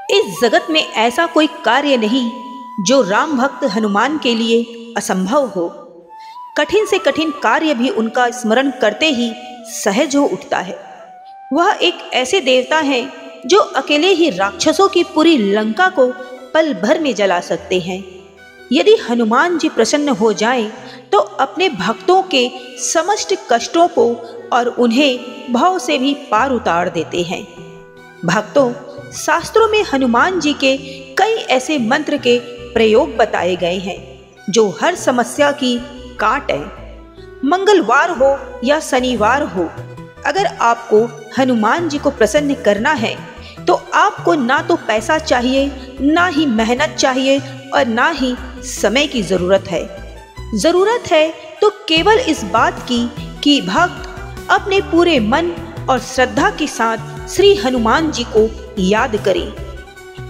इस जगत में ऐसा कोई कार्य नहीं जो राम भक्त हनुमान के लिए असंभव हो। कठिन से कठिन कार्य भी उनका स्मरण करते ही सहज हो उठता है। वह एक ऐसे देवता हैं जो अकेले ही राक्षसों की पूरी लंका को पल भर में जला सकते हैं। यदि हनुमान जी प्रसन्न हो जाएं, तो अपने भक्तों के समस्त कष्टों को और उन्हें भव से भी पार उतार देते हैं। भक्तों, शास्त्रों में हनुमान जी के कई ऐसे मंत्र के प्रयोग बताए गए हैं जो हर समस्या की काट है। मंगलवार हो या शनिवार हो, अगर आपको हनुमान जी को प्रसन्न करना है तो आपको ना तो पैसा चाहिए, ना ही मेहनत चाहिए और ना ही समय की जरूरत है। जरूरत है तो केवल इस बात की कि भक्त अपने पूरे मन और श्रद्धा के साथ श्री हनुमान जी को याद करें।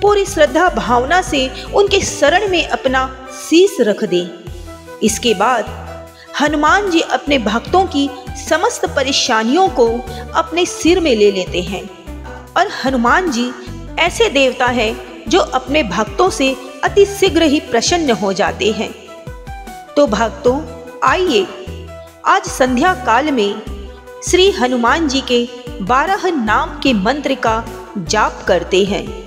पूरी श्रद्धा भावना से उनके शरण में अपना शीश रख दें। इसके बाद हनुमान जी अपने भक्तों की समस्त परेशानियों को अपने सिर में ले लेते हैं। और हनुमान जी ऐसे देवता हैं जो अपने भक्तों से अति शीघ्र ही प्रसन्न हो जाते हैं। तो भक्तों, आइए आज संध्या काल में श्री हनुमान जी के 12 नाम के मंत्र का जाप करते हैं।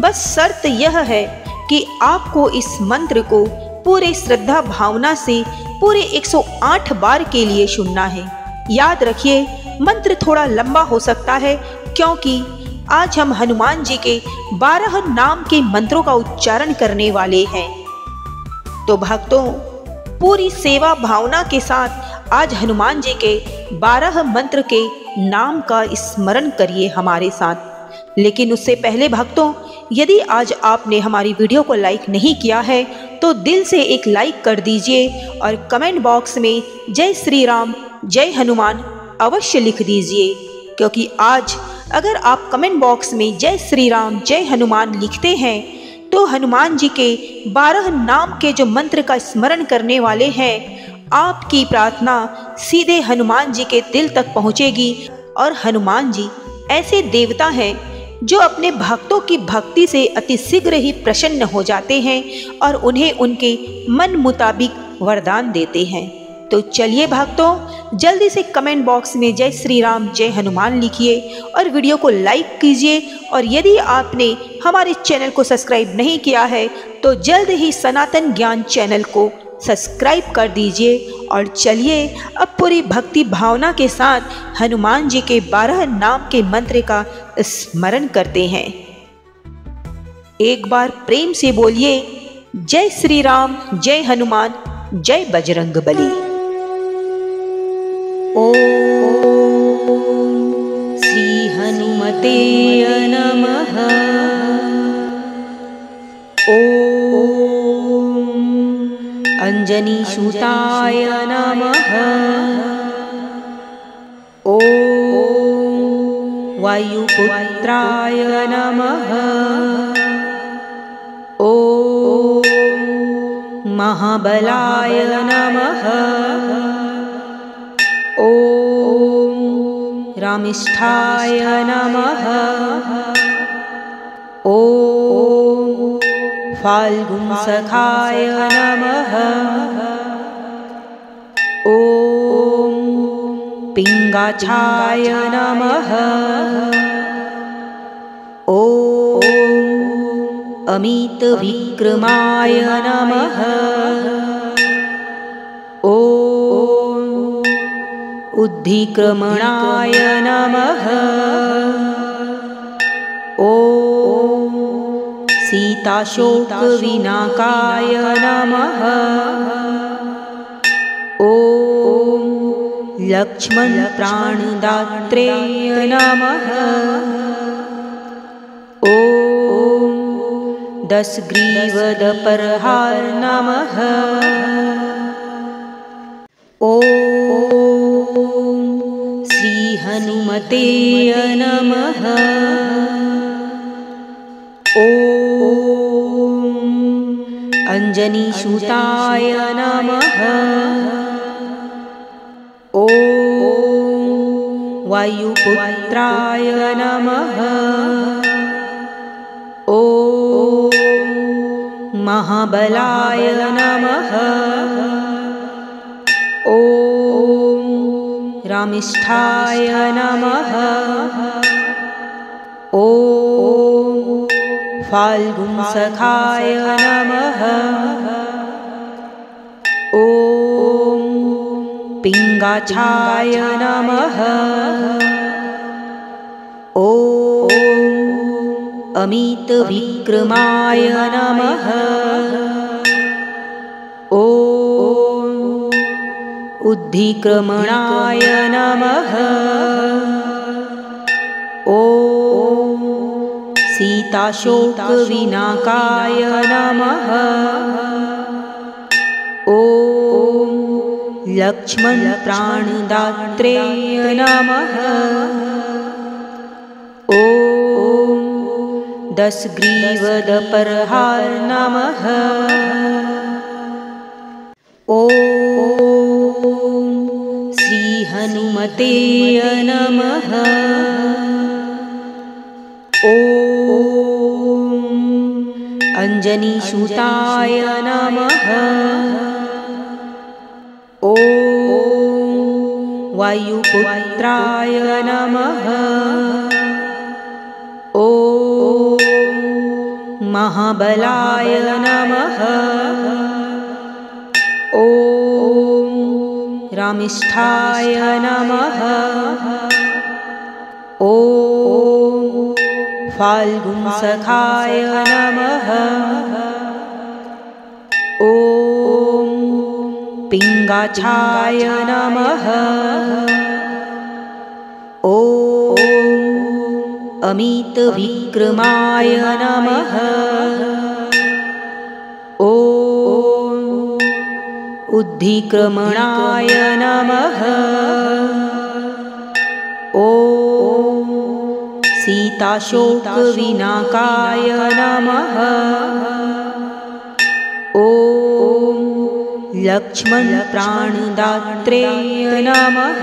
बस शर्त यह है कि आपको इस मंत्र को पूरे श्रद्धा भावना से पूरे 108 बार के लिए सुनना है। याद रखिए, मंत्र थोड़ा लंबा हो सकता है क्योंकि आज हम हनुमान जी के 12 नाम के मंत्रों का उच्चारण करने वाले हैं। तो भक्तों, पूरी सेवा भावना के साथ आज हनुमान जी के 12 मंत्र के नाम का स्मरण करिए हमारे साथ। लेकिन उससे पहले भक्तों, यदि आज आपने हमारी वीडियो को लाइक नहीं किया है तो दिल से एक लाइक कर दीजिए और कमेंट बॉक्स में जय श्री राम जय हनुमान अवश्य लिख दीजिए, क्योंकि आज अगर आप कमेंट बॉक्स में जय श्री राम जय हनुमान लिखते हैं तो हनुमान जी के 12 नाम के जो मंत्र का स्मरण करने वाले हैं, आपकी प्रार्थना सीधे हनुमान जी के दिल तक पहुंचेगी। और हनुमान जी ऐसे देवता हैं जो अपने भक्तों की भक्ति से अति शीघ्र ही प्रसन्न हो जाते हैं और उन्हें उनके मन मुताबिक वरदान देते हैं। तो चलिए भक्तों, जल्दी से कमेंट बॉक्स में जय श्री राम जय हनुमान लिखिए और वीडियो को लाइक कीजिए। और यदि आपने हमारे चैनल को सब्सक्राइब नहीं किया है तो जल्द ही सनातन ज्ञान चैनल को सब्सक्राइब कर दीजिए। और चलिए अब पूरी भक्ति भावना के साथ हनुमान जी के 12 नाम के मंत्र का स्मरण करते हैं। एक बार प्रेम से बोलिए, जय श्री राम जय हनुमान जय बजरंगबली। ओम श्री हनुमते नमः। ओम अंजनी सूताय नमः। ओम वायुपुत्राय नमः। ओम महाबलाय नमः। ओम रामिष्ठाय नमः। ओम फाल्गुनसखाय नमः। ओम पिंगाक्षाय नमः। ओम अमित विक्रमाय नमः। ओम उद्धिक्रमणाय नमः। ओम सीताशोक विनाकाय नमः। ओम लक्ष्मण प्राणदात्रे नमः। ओम दशग्रीवदपरहार नमः। ओम श्री हनुमते नमः। ओम अंजनी सूताय नमः। ओम वायुपुत्राय नमः। ओम महाबलाय नमः। ॐ रामिष्ठाय नमः। ॐ फाल्गुनसखाय नमः। ॐ पिङ्गाक्षाय नमः। ॐ अमितविक्रमाय नमः। ॐ उद्धिक्रमणाय नमः। ॐ सीताशोकविनाकाय नमः। ॐ लक्ष्मणप्राणदात्रे नमः। ॐ दशग्रीवदपरहार नमः। ॐ श्रीहनुमते नमः। ॐ अंजनीसुताय नमः। ॐ वायुपुत्राय नमः। ॐ महाबलाय नमः। ॐ रामिष्ठाय नमः। ॐ फाल्गुनसखाय नमः। ॐ पिङ्गाक्षाय नमः। ॐ अमितविक्रमाय नमः। ॐ उद्धिक्रमणाय नमः। ॐ सीताशोकविनाकाय नमः। ॐ लक्ष्मणप्राणदात्रे नमः।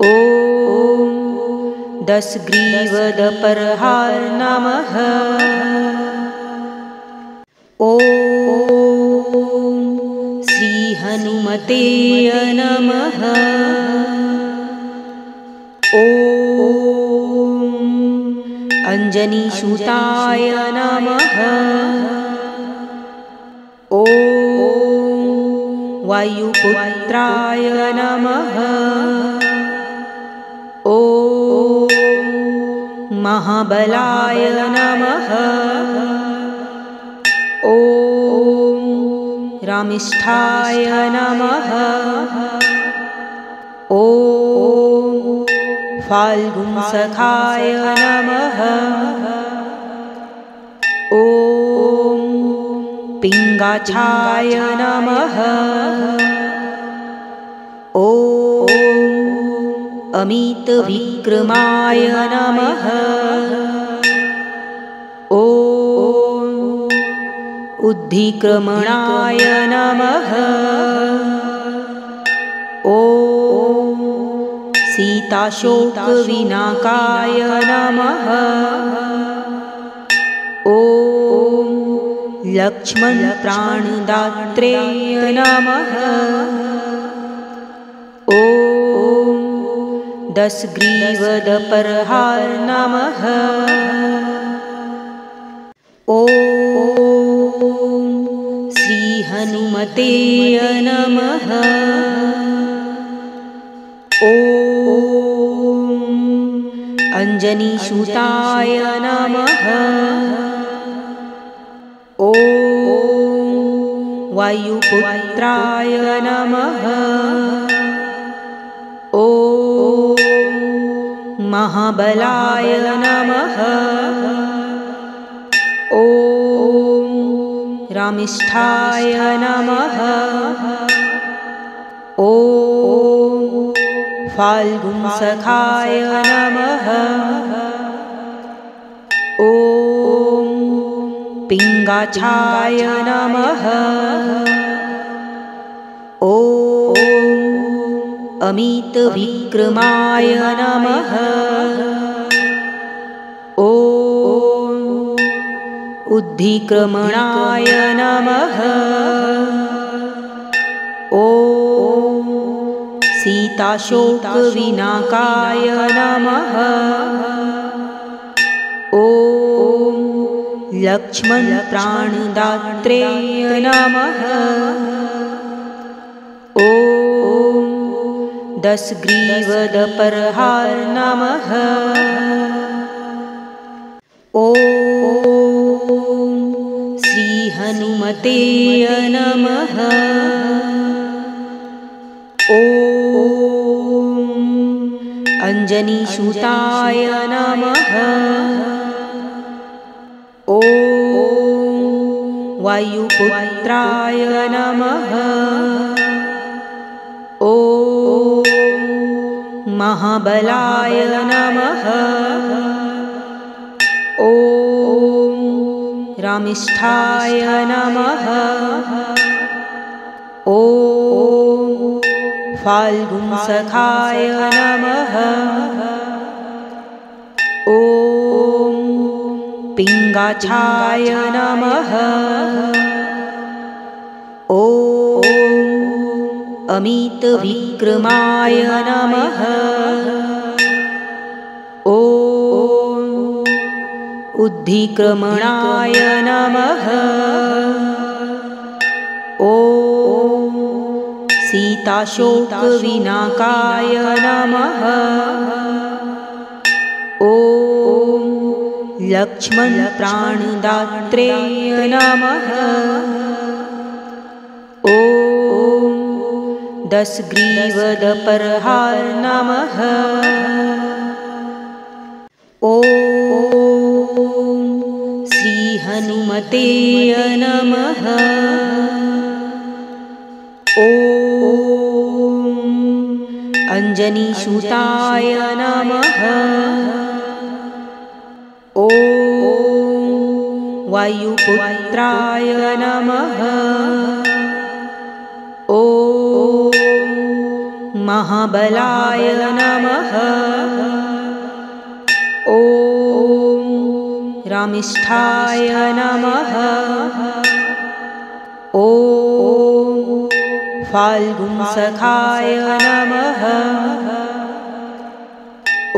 ॐ दशग्रीवदपरहार नमः। ॐ श्रीहनुमते नमः। ॐ अंजनीसुताय नमः। ॐ वायुपुत्राय नमः। ॐ महाबलाय नमः। ॐ रामिष्ठाय नमः। ॐ फाल्गुनसखाय नमः। ॐ पिङ्गाक्षाय नमः। ॐ अमितविक्रमाय नमः। ॐ उद्धिक्रमणाय नमः। ॐ सीताशोकविनाकाय नमः। ॐ लक्ष्मणप्राणदात्रे नमः। ॐ दशग्रीवदपरहार नमः। ॐ श्रीहनुमते नमः। ॐ अंजनीसुताय नमः। ॐ वायुपुत्राय नमः। ॐ महाबलाय नमः। ॐ रामिष्ठाय नमः। ॐ फाल्गुनसखाय नमः। ॐ पिङ्गाक्षाय नमः। ॐ अमितविक्रमाय नमः। ॐ उद्धिक्रमणाय नमः। ॐ सीताशोकविनाकाय नमः। ॐ लक्ष्मणप्राणदात्रे नमः। ॐ दशग्रीवदपरहार नमः। ॐ श्रीहनुमते नमः। ॐ अंजनीसुताय नमः। ॐ वायुपुत्राय नमः। ॐ महाबलाय नमः। ॐ रामिष्ठाय नमः। ॐ फाल्गुनसखाय नमः। ॐ पिङ्गाक्षाय नमः। ॐ अमितविक्रमाय नमः। ॐ उद्धिक्रमणाय नमः। ॐ सीताशोकविनाकाय नमः। ॐ लक्ष्मणप्राणदात्रे नमः। ॐ दशग्रीवदपरहार नमः। ॐ श्रीहनुमते नमः। ॐ अंजनीसुताय नमः। ॐ वायुपुत्राय नमः। ॐ महाबलाय नमः। ॐ रामिष्ठाय नमः। ॐ फाल्गुनसखाय नमः।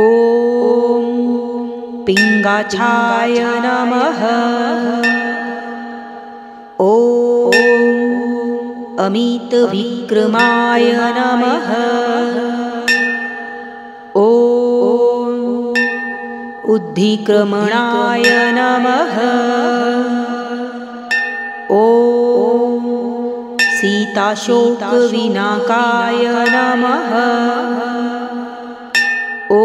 ॐ पिङ्गाक्षाय नमः। ॐ अमितविक्रमाय नमः। ॐ उद्धिक्रमणाय नमः। ॐ सीताशोकविनाकाय नमः। ॐ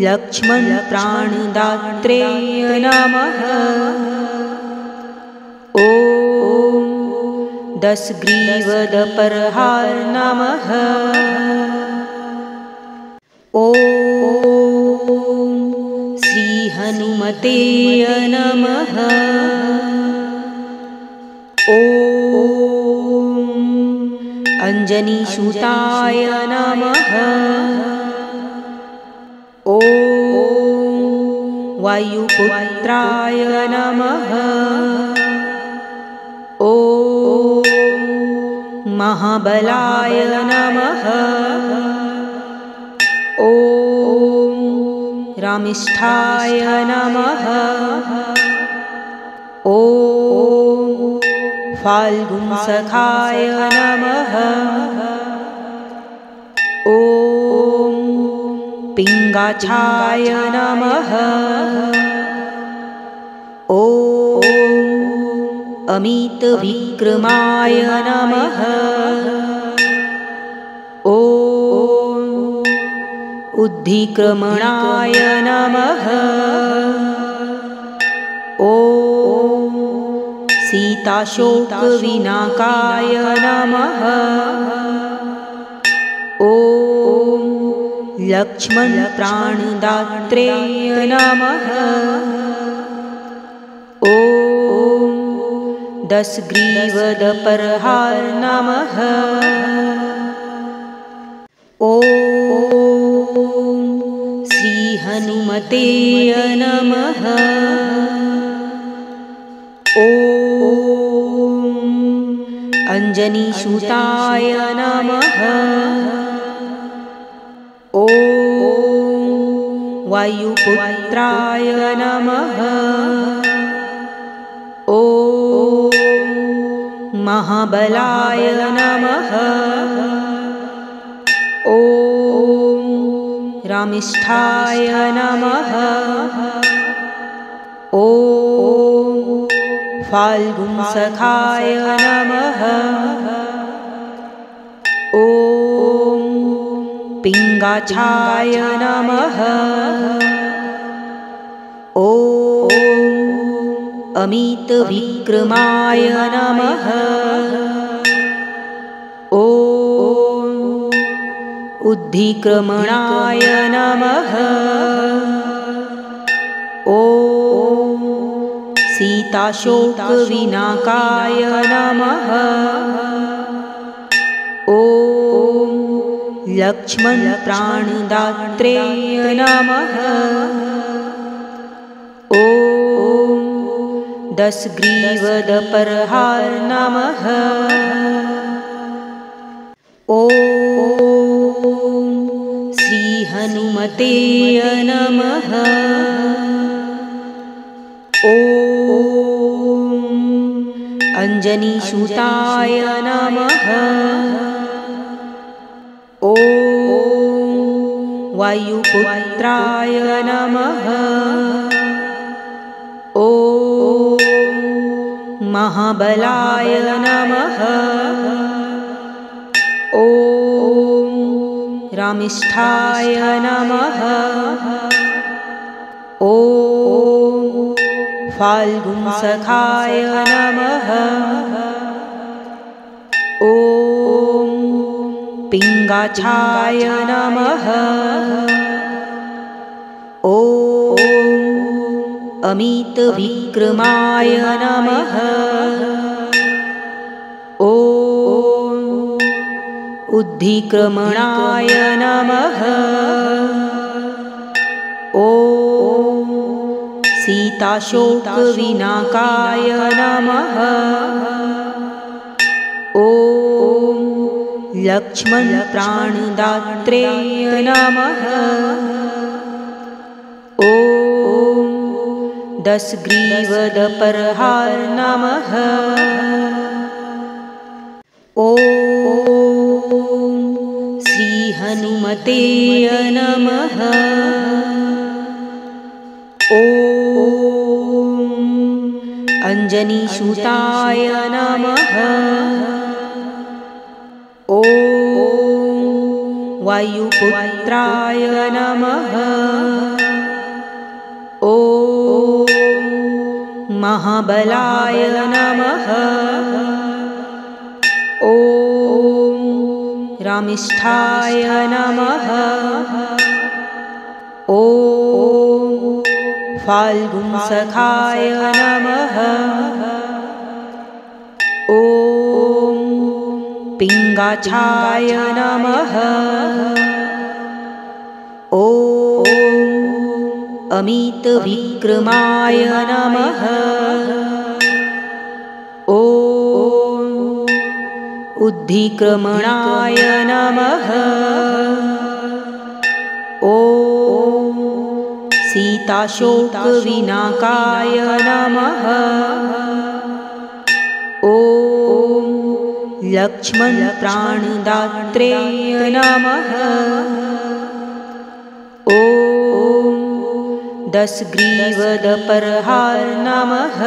लक्ष्मणप्राणदात्रे नमः। ॐ दशग्रीवदपरहार नमः। ॐ श्रीहनुमते नमः। ॐ अंजनीसुताय नमः। ॐ वायुपुत्राय नमः। ॐ महाबलाय नमः। ॐ रामिष्ठाय नमः। ॐ फाल्गुनसखाय नमः। ॐ पिङ्गाक्षाय नमः। ॐ अमितविक्रमाय नमः। ॐ उद्धिक्रमणाय नमः। ॐ सीताशोकविनाकाय नमः। ॐ लक्ष्मणप्राणदात्रे नमः। ॐ दशग्रीवदपरहार नमः। ॐ श्रीहनुमते नमः। अंजनीसुताय नमः। ॐ वायुपुत्राय नमः। ॐ महाबलाय नमः। ॐ रामिष्ठाय नमः। ॐ फाल्गुनसखाय नमः। ॐ पिङ्गाक्षाय नमः। ॐ अमितविक्रमाय नमः। ॐ उद्धिक्रमणाय नमः। ॐ सीताशोकविनाकाय नमः। ॐ लक्ष्मणप्राणदात्रे नमः। ॐ दशग्रीवदपरहार नमः। ॐ श्रीहनुमते नमः। ॐ अंजनीसुताय नमः। ॐ वायुपुत्राय नमः। ॐ महाबलाय नमः। ॐ रामिष्ठाय नमः। ॐ फाल्गुनसखाय नमः। ॐ पिङ्गाक्षाय नमः। ॐ अमितविक्रमाय नमः। ॐ उद्धिक्रमणाय नमः। ॐ सीताशोकविनाकाय नमः। ॐ लक्ष्मणप्राणदात्रे नमः। ॐ दशग्रीवदपरहार नमः। ॐ श्रीहनुमते नमः। ॐ अंजनीसुताय नमः। ॐ वायुपुत्राय नमः। ॐ महाबलाय नमः। ॐ रामिष्ठाय नमः। ॐ फाल्गुनसखाय नमः। ॐ पिङ्गाक्षाय नमः। ॐ अमितविक्रमाय नमः। ॐ उद्धिक्रमणाय नमः। ॐ सीताशोकविनाकाय नमः। ॐ लक्ष्मणप्राणदात्रे नमः। ॐ दशग्रीवदपरहार नमः।